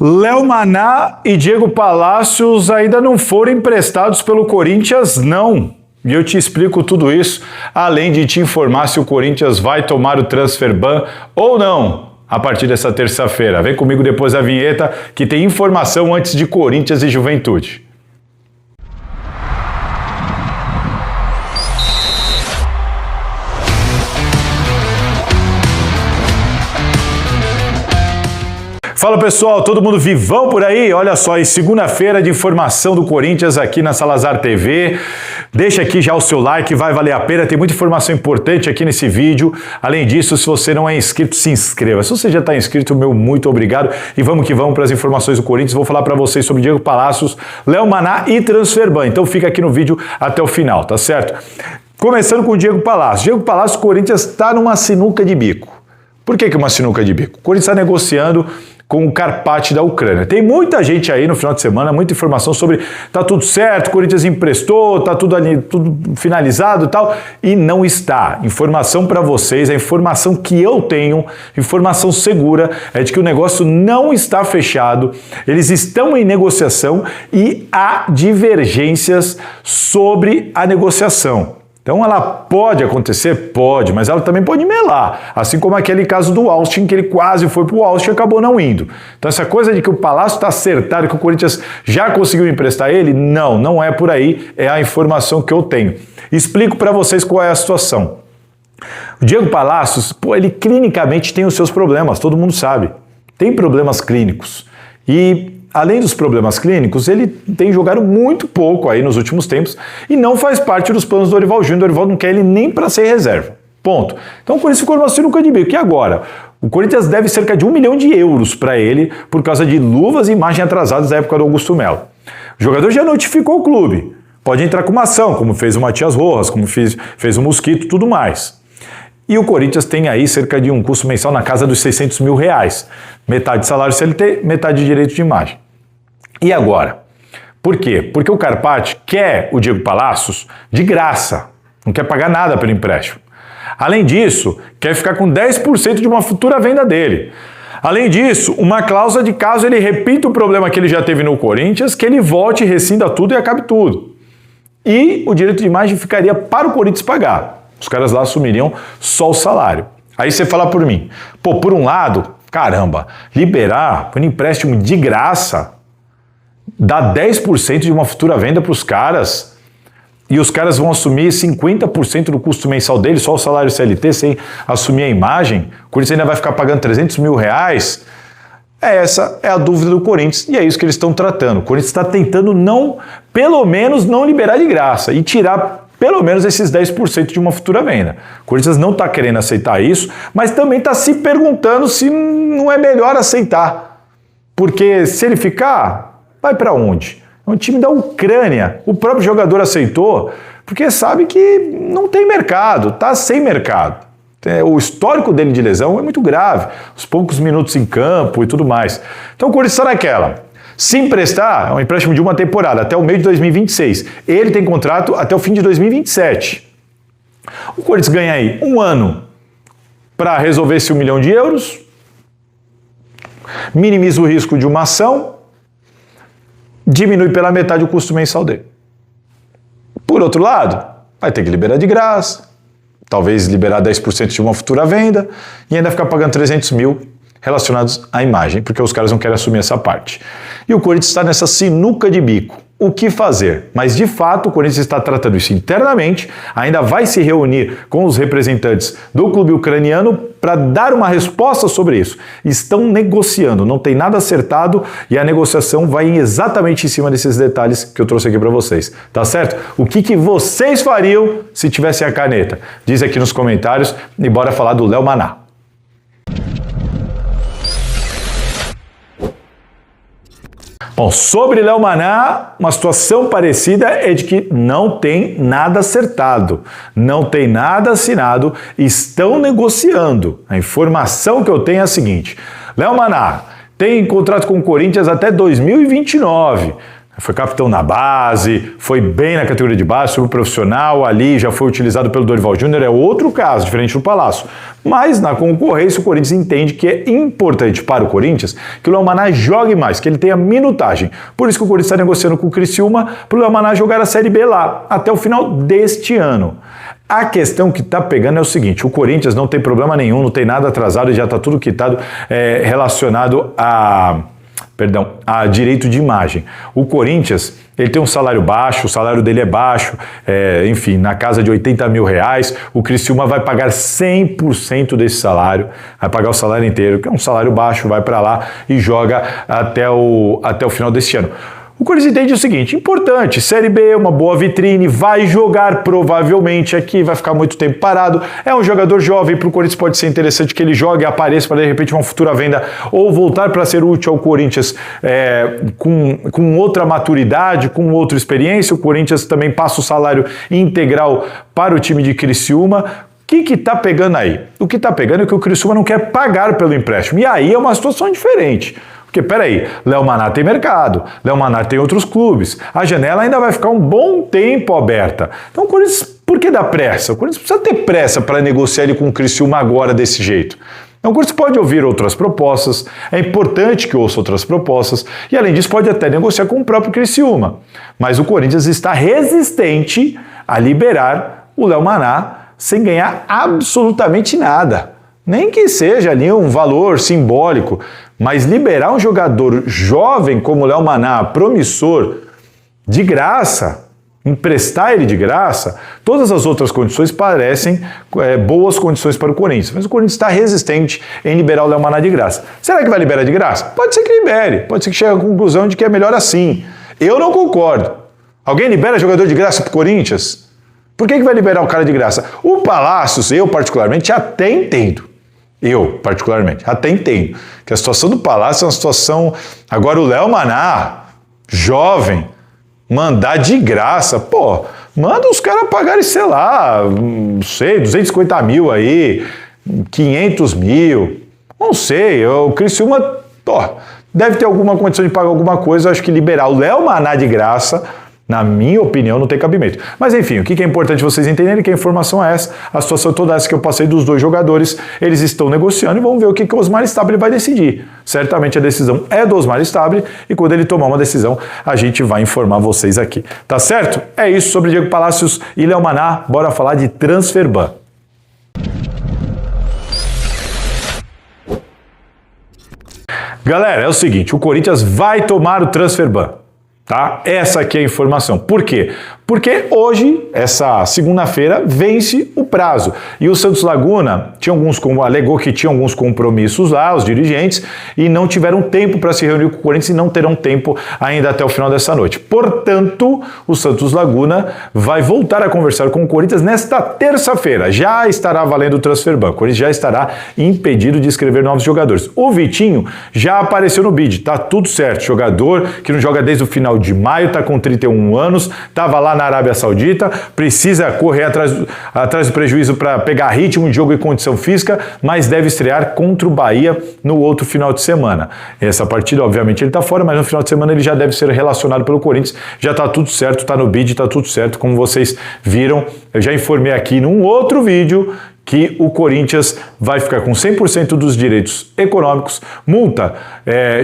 Léo Maná e Diego Palacios ainda não foram emprestados pelo Corinthians, não. E eu te explico tudo isso, além de te informar se o Corinthians vai tomar o transfer ban ou não, a partir dessa terça-feira. Vem comigo depois da vinheta, que tem informação antes de Corinthians e Juventude. Fala pessoal, todo mundo vivão por aí? Olha só, em segunda-feira de informação do Corinthians aqui na Salazar TV. Deixa aqui já o seu like, vai valer a pena, tem muita informação importante aqui nesse vídeo. Além disso, se você não é inscrito, se inscreva. Se você já está inscrito, meu muito obrigado. E vamos que vamos para as informações do Corinthians. Vou falar para vocês sobre Diego Palacios, Léo Maná e transfer ban. Então fica aqui no vídeo até o final, tá certo? Começando com o Diego Palacios. Diego Palacios, o Corinthians está numa sinuca de bico. Por que uma sinuca de bico? O Corinthians está negociando com o Karpat da Ucrânia. Tem muita gente aí no final de semana, muita informação sobre tá tudo certo, o Corinthians emprestou, tá tudo finalizado e tal, e não está. Informação para vocês, a informação que eu tenho, informação segura, é de que o negócio não está fechado, eles estão em negociação e há divergências sobre a negociação. Então ela pode acontecer? Pode, mas ela também pode melar. Assim como aquele caso do Austin, que ele quase foi pro Austin e acabou não indo. Então essa coisa de que o Palácio está acertado, que o Corinthians já conseguiu emprestar ele, não é por aí, é a informação que eu tenho. Explico para vocês qual é a situação. O Diego Palacios, ele clinicamente tem os seus problemas, todo mundo sabe. Tem problemas clínicos. E além dos problemas clínicos, ele tem jogado muito pouco aí nos últimos tempos e não faz parte dos planos do Dorival Júnior. O Dorival não quer ele nem para ser reserva. Ponto. Então o Corinthians ficou numa sinuca de bico. E agora? O Corinthians deve cerca de 1 milhão de euros para ele por causa de luvas e imagem atrasadas da época do Augusto Melo. O jogador já notificou o clube. Pode entrar com uma ação, como fez o Matias Rojas, como fez o Mosquito, tudo mais. E o Corinthians tem aí cerca de um custo mensal na casa dos R$600 mil. Metade de salário CLT, metade de direito de imagem. E agora? Por quê? Porque o Karpat quer o Diego Palacios de graça, não quer pagar nada pelo empréstimo. Além disso, quer ficar com 10% de uma futura venda dele. Além disso, uma cláusula de caso ele repita o problema que ele já teve no Corinthians, que ele volte, rescinda tudo e acabe tudo. E o direito de imagem ficaria para o Corinthians pagar. Os caras lá assumiriam só o salário. Aí você fala por mim, por um lado, caramba, liberar um empréstimo de graça, dá 10% de uma futura venda para os caras e os caras vão assumir 50% do custo mensal deles, só o salário CLT, sem assumir a imagem. O Corinthians ainda vai ficar pagando R$300 mil. Essa é a dúvida do Corinthians e é isso que eles estão tratando. O Corinthians está tentando pelo menos não liberar de graça e tirar pelo menos esses 10% de uma futura venda. O Corinthians não está querendo aceitar isso, mas também está se perguntando se não é melhor aceitar. Porque se ele ficar, vai para onde? É um time da Ucrânia. O próprio jogador aceitou porque sabe que não tem mercado, tá sem mercado. O histórico dele de lesão é muito grave, os poucos minutos em campo e tudo mais. Então o Corinthians está naquela. Se emprestar, é um empréstimo de uma temporada, até o meio de 2026. Ele tem contrato até o fim de 2027. O Corinthians ganha aí um ano para resolver esse 1 milhão de euros, minimiza o risco de uma ação, diminui pela metade o custo mensal dele. Por outro lado, vai ter que liberar de graça, talvez liberar 10% de uma futura venda e ainda ficar pagando R$300 mil relacionados à imagem, porque os caras não querem assumir essa parte. E o Corinthians está nessa sinuca de bico. O que fazer? Mas, de fato, o Corinthians está tratando isso internamente, ainda vai se reunir com os representantes do clube ucraniano para dar uma resposta sobre isso. Estão negociando, não tem nada acertado e a negociação vai exatamente em cima desses detalhes que eu trouxe aqui para vocês. Tá certo? O que vocês fariam se tivessem a caneta? Diz aqui nos comentários e bora falar do Léo Maná. Bom, sobre Léo Maná, uma situação parecida é de que não tem nada acertado, não tem nada assinado, estão negociando. A informação que eu tenho é a seguinte: Léo Maná tem contrato com o Corinthians até 2029. Foi capitão na base, foi bem na categoria de base, subprofissional, ali já foi utilizado pelo Dorival Júnior, é outro caso, diferente do Palácio. Mas na concorrência o Corinthians entende que é importante para o Corinthians que o Léo Maná jogue mais, que ele tenha minutagem. Por isso que o Corinthians está negociando com o Criciúma para o Léo Maná jogar a Série B lá, até o final deste ano. A questão que está pegando é o seguinte, o Corinthians não tem problema nenhum, não tem nada atrasado, já está tudo quitado relacionado a direito de imagem. O Corinthians, ele tem um salário baixo, o salário dele é baixo, enfim, na casa de 80 mil reais, o Criciúma vai pagar 100% desse salário, vai pagar o salário inteiro, que é um salário baixo, vai para lá e joga até o final desse ano. O Corinthians entende o seguinte, importante, Série B, uma boa vitrine, vai jogar provavelmente aqui, vai ficar muito tempo parado, é um jogador jovem, para o Corinthians pode ser interessante que ele jogue e apareça para de repente uma futura venda ou voltar para ser útil ao Corinthians com outra maturidade, com outra experiência. O Corinthians também passa o salário integral para o time de Criciúma. O que está pegando aí? O que está pegando é que o Criciúma não quer pagar pelo empréstimo, e aí é uma situação diferente. Porque, peraí, Léo Maná tem mercado, Léo Maná tem outros clubes, a janela ainda vai ficar um bom tempo aberta. Então o Corinthians, por que dá pressa? O Corinthians precisa ter pressa para negociar ele com o Criciúma agora desse jeito. Então o Corinthians pode ouvir outras propostas, é importante que ouça outras propostas, e além disso pode até negociar com o próprio Criciúma. Mas o Corinthians está resistente a liberar o Léo Maná sem ganhar absolutamente nada. Nem que seja ali um valor simbólico, mas liberar um jogador jovem como o Léo Maná, promissor, de graça, emprestar ele de graça, todas as outras condições parecem boas condições para o Corinthians. Mas o Corinthians está resistente em liberar o Léo Maná de graça. Será que vai liberar de graça? Pode ser que libere, pode ser que chegue à conclusão de que é melhor assim. Eu não concordo. Alguém libera jogador de graça para o Corinthians? Por que vai liberar o cara de graça? O Palácios, eu particularmente, até entendo. Eu, particularmente, até entendo que a situação do Palácio é uma situação... Agora o Léo Maná, jovem, mandar de graça, pô, manda os caras pagarem, sei lá, não sei, 250 mil aí, 500 mil, não sei, o Criciúma, deve ter alguma condição de pagar alguma coisa, eu acho que liberar o Léo Maná de graça, na minha opinião, não tem cabimento. Mas enfim, o que é importante vocês entenderem que a informação é essa, a situação toda essa que eu passei dos dois jogadores, eles estão negociando e vamos ver o que o Osmar Stabile vai decidir. Certamente a decisão é do Osmar Stabile e quando ele tomar uma decisão, a gente vai informar vocês aqui. Tá certo? É isso sobre Diego Palácios e Léo Maná, bora falar de Transferban. Galera, é o seguinte, o Corinthians vai tomar o Transferban. Tá? Essa aqui é a informação. Por quê? Porque hoje, essa segunda-feira, vence o prazo. E o Santos Laguna alegou que tinha alguns compromissos lá, os dirigentes, e não tiveram tempo para se reunir com o Corinthians e não terão tempo ainda até o final dessa noite. Portanto, o Santos Laguna vai voltar a conversar com o Corinthians nesta terça-feira. Já estará valendo o Transferban. O Corinthians já estará impedido de inscrever novos jogadores. O Vitinho já apareceu no bid, tá tudo certo. Jogador que não joga desde o final de maio, tá com 31 anos, estava lá na Arábia Saudita, precisa correr atrás do prejuízo para pegar ritmo de jogo e condição física, mas deve estrear contra o Bahia no outro final de semana. Essa partida, obviamente, ele está fora, mas no final de semana ele já deve ser relacionado pelo Corinthians, já está tudo certo, está no bid, está tudo certo, como vocês viram, eu já informei aqui num outro vídeo que o Corinthians vai ficar com 100% dos direitos econômicos, multa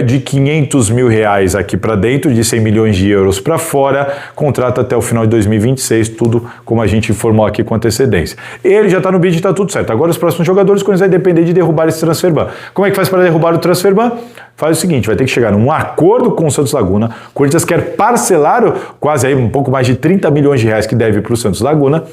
de 500 mil reais aqui para dentro, de 100 milhões de euros para fora, contrato até o final de 2026, tudo como a gente informou aqui com antecedência. Ele já está no bid e está tudo certo. Agora os próximos jogadores, o Corinthians vai depender de derrubar esse Transferban. Como é que faz para derrubar o Transferban? Faz o seguinte, vai ter que chegar num acordo com o Santos Laguna, o Corinthians quer parcelar quase aí um pouco mais de 30 milhões de reais que deve para o Santos Laguna,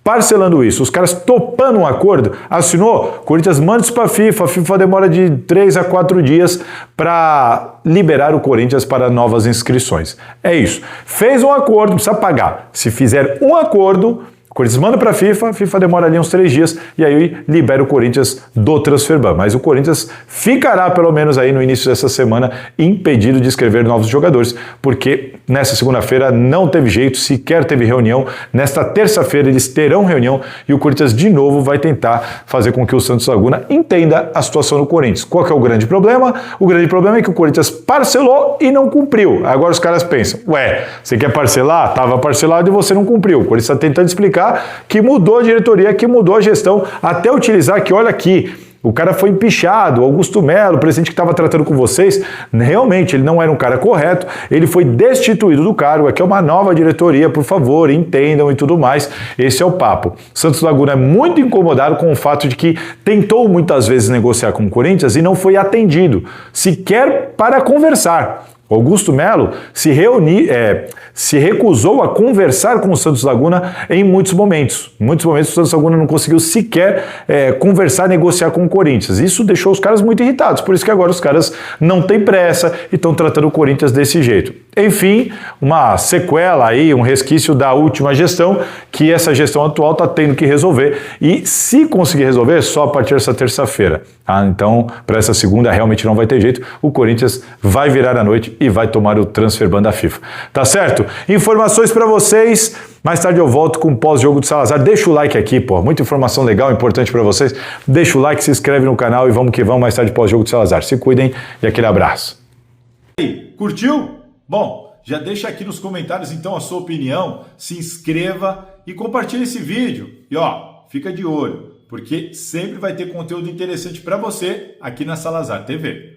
parcelando isso, os caras topando um acordo, assinou, Corinthians manda isso para a FIFA demora de 3 a 4 dias para liberar o Corinthians para novas inscrições. É isso. Fez um acordo, precisa pagar. Se fizer um acordo, O Corinthians manda para a FIFA demora ali uns 3 dias e aí libera o Corinthians do Transferban. Mas o Corinthians ficará pelo menos aí no início dessa semana impedido de inscrever novos jogadores, porque nessa segunda-feira não teve jeito, sequer teve reunião. Nesta terça-feira eles terão reunião e o Corinthians de novo vai tentar fazer com que o Santos Laguna entenda a situação do Corinthians. Qual que é o grande problema? O grande problema é que o Corinthians parcelou e não cumpriu. Agora os caras pensam, ué, você quer parcelar? Estava parcelado e você não cumpriu. O Corinthians está tentando explicar que mudou a diretoria, que mudou a gestão, até utilizar que, olha aqui, o cara foi empichado, Augusto Melo, o presidente que estava tratando com vocês, realmente ele não era um cara correto, ele foi destituído do cargo, aqui é uma nova diretoria, por favor, entendam e tudo mais, esse é o papo. Santos Laguna é muito incomodado com o fato de que tentou muitas vezes negociar com o Corinthians e não foi atendido, sequer para conversar. Augusto Melo se recusou a conversar com o Santos Laguna em muitos momentos. Em muitos momentos o Santos Laguna não conseguiu sequer conversar, negociar com o Corinthians. Isso deixou os caras muito irritados, por isso que agora os caras não têm pressa e estão tratando o Corinthians desse jeito. Enfim, uma sequela aí, um resquício da última gestão, que essa gestão atual está tendo que resolver. E se conseguir resolver, só a partir dessa terça-feira. Então, para essa segunda realmente não vai ter jeito. O Corinthians vai virar à noite e vai tomar o Transferban da FIFA. Tá certo? Informações para vocês. Mais tarde eu volto com o pós-jogo do Salazar. Deixa o like aqui, pô. Muita informação legal, importante para vocês. Deixa o like, se inscreve no canal e vamos que vamos. Mais tarde pós-jogo do Salazar. Se cuidem e aquele abraço. E aí, curtiu? Bom, já deixa aqui nos comentários então a sua opinião. Se inscreva e compartilhe esse vídeo. E ó, fica de olho, porque sempre vai ter conteúdo interessante para você aqui na Salazar TV.